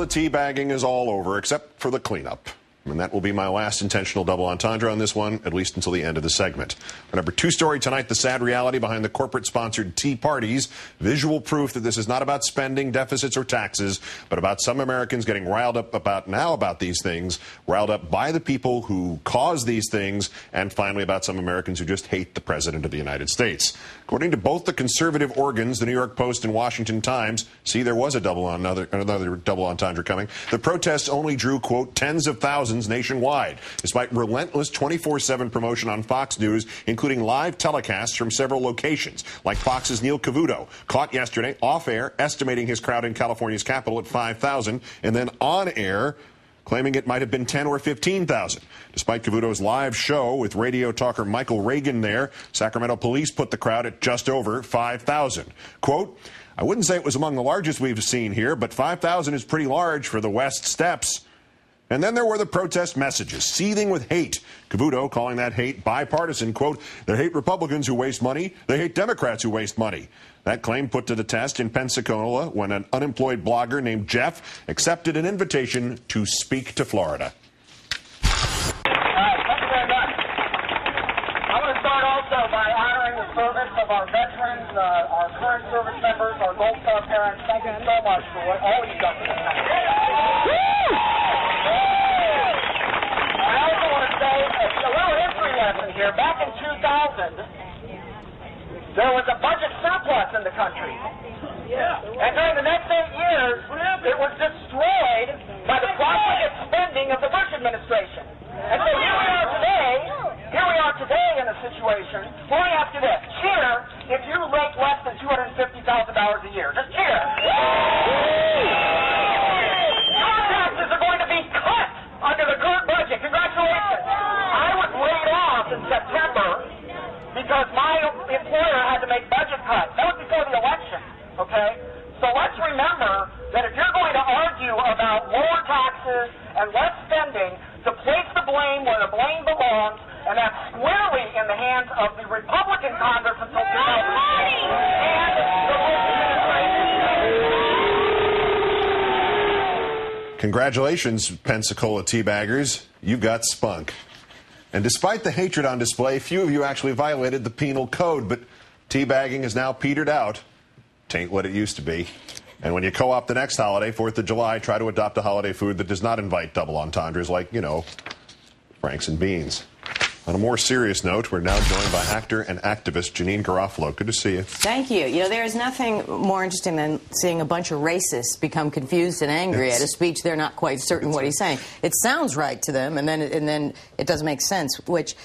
the teabagging is all over, except for the cleanup. And that will be my last intentional double entendre on this one, at least until the end of the segment. Our number 2 story tonight, the sad reality behind the corporate-sponsored tea parties. Visual proof that this is not about spending, deficits, or taxes, but about some Americans getting riled up about these things, riled up by the people who cause these things, and finally about some Americans who just hate the President of the United States. According to both the conservative organs, the New York Post and Washington Times, see, there was another double entendre coming, the protests only drew, quote, tens of thousands nationwide, despite relentless 24/7 promotion on Fox News, including live telecasts from several locations, like Fox's Neil Cavuto, caught yesterday off-air estimating his crowd in California's capital at 5,000, and then on-air claiming it might have been 10 or 15,000. Despite Cavuto's live show with radio talker Michael Reagan there, Sacramento police put the crowd at just over 5,000. Quote, I wouldn't say it was among the largest we've seen here, but 5,000 is pretty large for the West Steps. And then there were the protest messages, seething with hate. Cavuto calling that hate bipartisan, quote, they hate Republicans who waste money, they hate Democrats who waste money. That claim put to the test in Pensacola when an unemployed blogger named Jeff accepted an invitation to speak to Florida. Thank you very much. I want to start also by honoring the service of our veterans, our current service members, our Gold Star parents. Thank you so much for what all you've done for this country. I also want to say a little history lesson here. Back in 2000, there was a budget surplus in the country. And during the next 8 years, it was destroyed by the profligate spending of the Bush administration. And so here we are today in a situation where we ask you this: cheer if you make less than $250,000 a year. Just cheer. Your taxes are going to be cut under the current budget. Congratulations. I was laid off in September because my employer had to make budget cuts. That was before the election, okay? So let's remember that if you're going to argue about lower taxes and less spending, to place the blame where the blame belongs, and that's squarely in the hands of the Republican Congress until 2010 and the Bush administration. Congratulations, Pensacola teabaggers. You got spunk. And despite the hatred on display, few of you actually violated the penal code, but teabagging is now petered out. Tain't what it used to be. And when you co-opt the next holiday, 4th of July, try to adopt a holiday food that does not invite double entendres like, you know, Franks and beans. On a more serious note, we're now joined by actor and activist Janine Garofalo. Good to see you. Thank you. You know, there is nothing more interesting than seeing a bunch of racists become confused and angry at a speech they're not quite certain what he's saying. It sounds right to them, and then it doesn't make sense, which...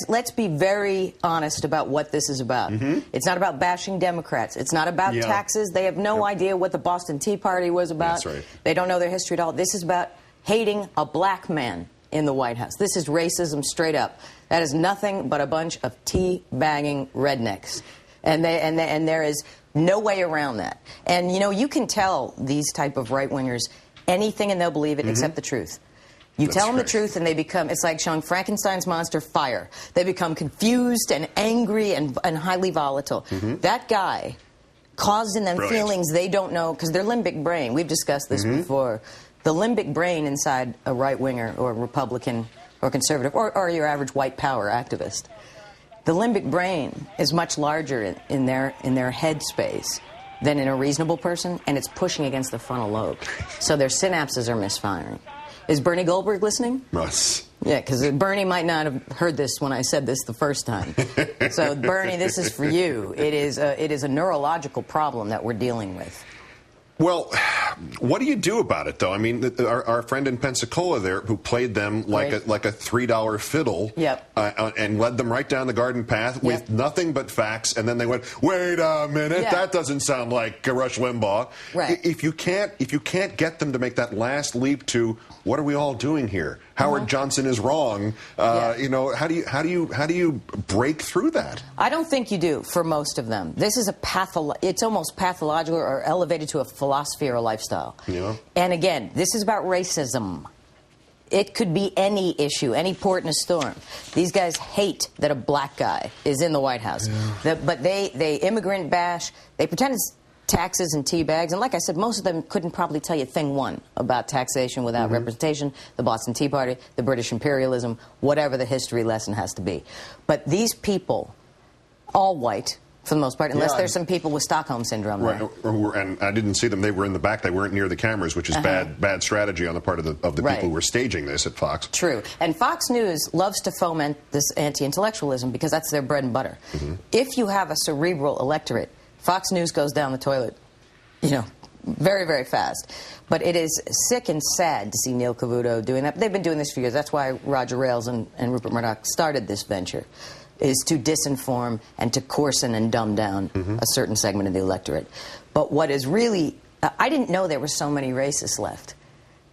Let's be very honest about what this is about. It's not about bashing Democrats. It's not about taxes. They have no idea what the Boston Tea Party was about. That's right. They don't know their history at all. This is about hating a black man in the White House. This is racism straight up. That is nothing but a bunch of tea-bagging rednecks. And there is no way around that. And, you know, you can tell these type of right-wingers anything and they'll believe it except the truth. You tell them the truth and they become, it's like showing Frankenstein's monster fire. They become confused and angry and highly volatile. That guy caused in them feelings they don't know, because their limbic brain, we've discussed this before, the limbic brain inside a right-winger or a Republican or conservative or your average white power activist, the limbic brain is much larger in their head space than in a reasonable person, and it's pushing against the frontal lobe. So their synapses are misfiring. Is Bernie Goldberg listening? Yes. Yeah, because Bernie might not have heard this when I said this the first time. So, Bernie, this is for you. It is a neurological problem that we're dealing with. Well, what do you do about it, though? I mean, our friend in Pensacola there, who played them like a $3 fiddle, and led them right down the garden path with nothing but facts, and then they went, "Wait a minute, that doesn't sound like Rush Limbaugh." Right. If you can't get them to make that last leap to what are we all doing here? Howard Johnson is wrong. You know, how do you break through that? I don't think you do for most of them. This is it's almost pathological or elevated to a philosophy or a lifestyle. Yeah. And again, this is about racism. It could be any issue, any port in a storm. These guys hate that a black guy is in the White House. But they immigrant bash. They pretend it's taxes and tea bags. And like I said, most of them couldn't probably tell you thing one about taxation without representation, the Boston Tea Party, the British imperialism, whatever the history lesson has to be. But these people, all white, for the most part, unless there's some people with Stockholm Syndrome. Right, and I didn't see them. They were in the back. They weren't near the cameras, which is bad strategy on the part of the people who were staging this at Fox. True. And Fox News loves to foment this anti-intellectualism because that's their bread and butter. If you have a cerebral electorate, Fox News goes down the toilet, you know, very, very fast. But it is sick and sad to see Neil Cavuto doing that. But they've been doing this for years. That's why Roger Ailes and Rupert Murdoch started this venture, is to disinform and to coarsen and dumb down a certain segment of the electorate. But what is really... I didn't know there were so many racists left.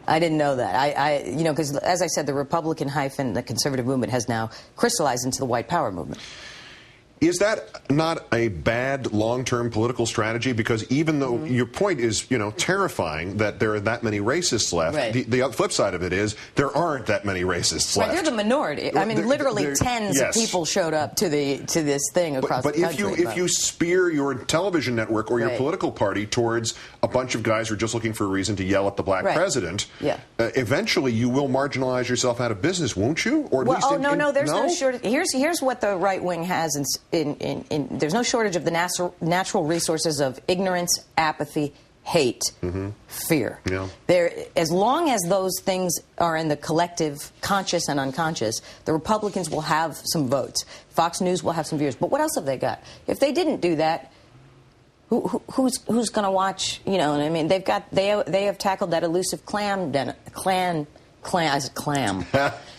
I didn't know that. You know, because as I said, the Republican hyphen, the conservative movement has now crystallized into the white power movement. Is that not a bad long-term political strategy? Because even though your point is, you know, terrifying that there are that many racists left, the flip side of it is there aren't that many racists left. They're the minority. I mean, literally tens of people showed up to this thing across the country. But if you spear your television network or your political party towards a bunch of guys who are just looking for a reason to yell at the black president, eventually you will marginalize yourself out of business, won't you? Or at least there's no shortage. Here's what the right wing has there's no shortage of the natural resources of ignorance, apathy, hate, fear. As long as those things are in the collective conscious and unconscious, the Republicans will have some votes. Fox News will have some viewers. But what else have they got? If they didn't do that, who's going to watch? You know what I mean? They have tackled that elusive clam. I said clam.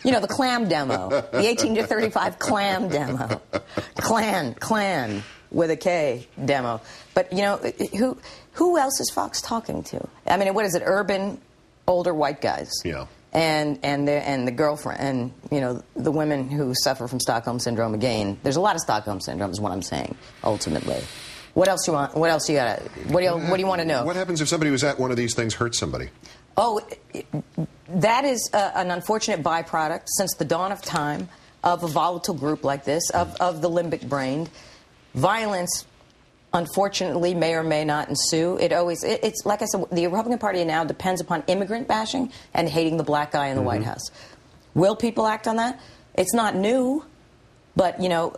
You know, the clam demo. The 18 to 35 clam demo. Clan with a K demo. But, you know, who else is Fox talking to? I mean, what is it? Urban, older white guys. Yeah. And the girlfriend, and, you know, the women who suffer from Stockholm Syndrome again. There's a lot of Stockholm Syndrome is what I'm saying, ultimately. What else you want? What else you got? What do you want to know? What happens if somebody who's at one of these things hurts somebody? Oh, that is an unfortunate byproduct since the dawn of time of a volatile group like this, of the limbic brain. Violence, unfortunately, may or may not ensue. It's like I said, the Republican Party now depends upon immigrant bashing and hating the black guy in the White House. Will people act on that? It's not new. But, you know,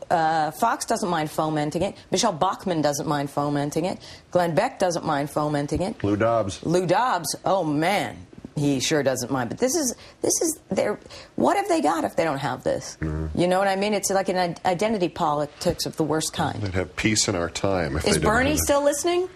Fox doesn't mind fomenting it. Michelle Bachmann doesn't mind fomenting it. Glenn Beck doesn't mind fomenting it. Lou Dobbs, oh, man, he sure doesn't mind. But this is their... What have they got if they don't have this? You know what I mean? It's like an identity politics of the worst kind. They'd have peace in our time. If is Bernie still listening?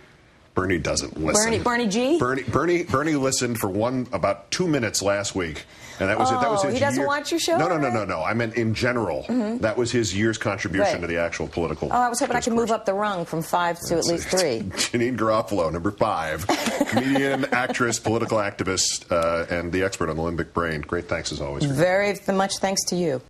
Bernie doesn't listen. Bernie G? Bernie listened for about 2 minutes last week. And that was it. That was his he doesn't watch your show? No. I meant in general. That was his year's contribution to the actual political I was hoping I could move up the rung from 5 to at least 3. Janine Garofalo, number 5. Comedian, actress, political activist, and the expert on the limbic brain. Great thanks as always. Very much thanks to you.